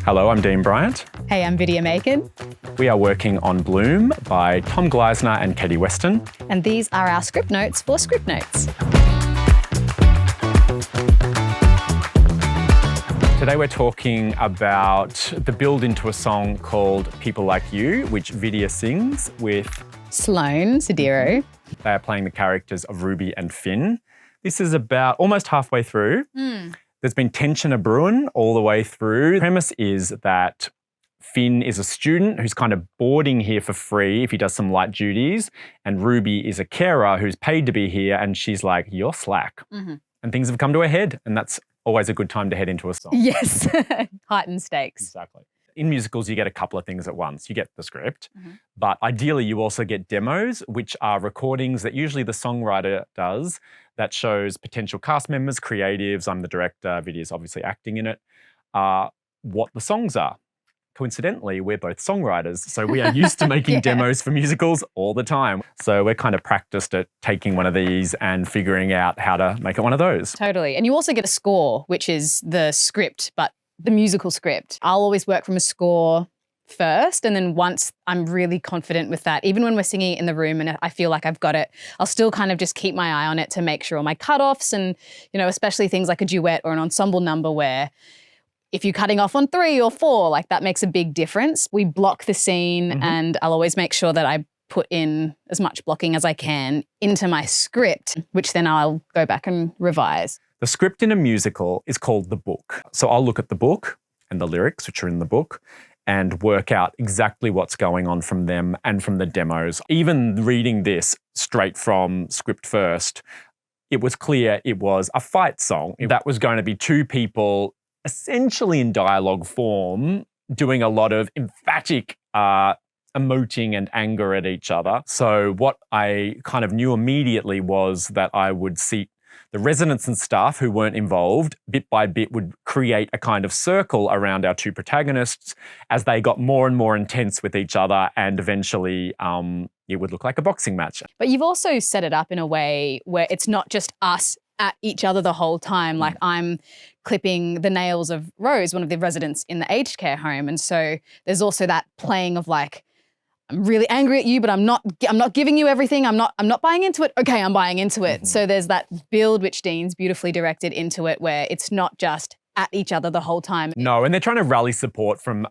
Hello, I'm Dean Bryant. Hey, I'm Vidya Makan. We are working on Bloom by Tom Gleisner and Katie Weston. And these are our script notes for Script Notes. Today we're talking about the build into a song called People Like You, which Vidya sings with Sloane Sediro. They are playing the characters of Ruby and Finn. This is about almost halfway through. There's been tension a-brewing all the way through. The premise is that Finn is a student who's kind of boarding here for free if he does some light duties, and Ruby is a carer who's paid to be here, and she's like, you're slack. And things have come to a head, and that's always a good time to head into a song. Yes, heightened stakes. Exactly. In musicals, you get a couple of things at once. You get the script, but ideally you also get demos, which are recordings that usually the songwriter does that shows potential cast members, creatives, I'm the director, Vidya's obviously acting in it, what the songs are. Coincidentally, we're both songwriters, so we are used to making demos for musicals all the time. So we're kind of practiced at taking one of these and figuring out how to make it one of those. Totally. And you also get a score, which is the script, but the musical script. I'll always work from a score first, and then once I'm really confident with that, even when we're singing it in the room and I feel like I've got it, I'll still kind of just keep my eye on it to make sure all my cutoffs and, you know, especially things like a duet or an ensemble number where if you're cutting off on 3 or 4, like that makes a big difference. We block the scene and I'll always make sure that I put in as much blocking as I can into my script, which then I'll go back and revise. The script in a musical is called the book. So I'll look at the book and the lyrics, which are in the book, and work out exactly what's going on from them and from the demos. Even reading this straight from script first, it was clear it was a fight song. That was going to be 2 people essentially in dialogue form doing a lot of emphatic emoting and anger at each other. So what I kind of knew immediately was that I would seat the residents and staff who weren't involved, bit by bit, would create a kind of circle around our 2 protagonists as they got more and more intense with each other, and eventually it would look like a boxing match. But you've also set it up in a way where it's not just us at each other the whole time. Like I'm clipping the nails of Rose, one of the residents in the aged care home. And so there's also that playing of like, I'm really angry at you, but I'm not giving you everything. I'm not buying into it. Okay, I'm buying into it. So there's that build which Dean's beautifully directed into it where it's not just at each other the whole time. No, and they're trying to rally support from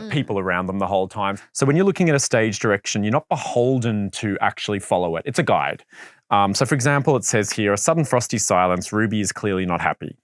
people around them the whole time. So when you're looking at a stage direction, you're not beholden to actually follow it. It's a guide. So for example, it says here, a sudden frosty silence, Ruby is clearly not happy.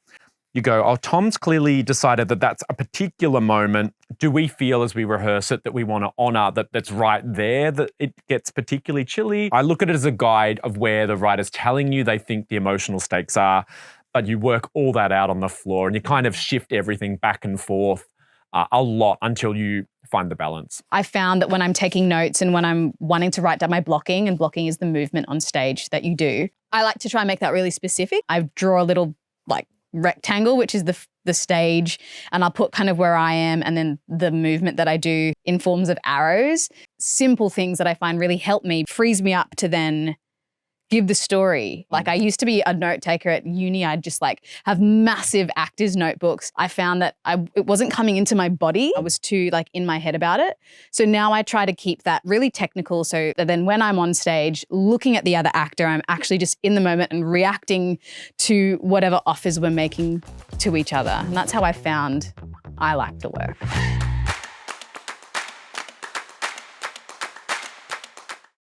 You go, oh, Tom's clearly decided that that's a particular moment. Do we feel as we rehearse it that we want to honour that's right there, that it gets particularly chilly? I look at it as a guide of where the writer's telling you they think the emotional stakes are, but you work all that out on the floor and you kind of shift everything back and forth a lot until you find the balance. I found that when I'm taking notes and when I'm wanting to write down my blocking, and blocking is the movement on stage that you do, I like to try and make that really specific. I draw a little like rectangle, which is the stage, and I'll put kind of where I am and then the movement that I do in forms of arrows. Simple things that I find really help me, frees me up to then give the story. Like I used to be a note taker at uni. I'd just like have massive actors' notebooks. I found that it wasn't coming into my body. I was too like in my head about it. So now I try to keep that really technical so that then when I'm on stage looking at the other actor, I'm actually just in the moment and reacting to whatever offers we're making to each other. And that's how I found I like to work.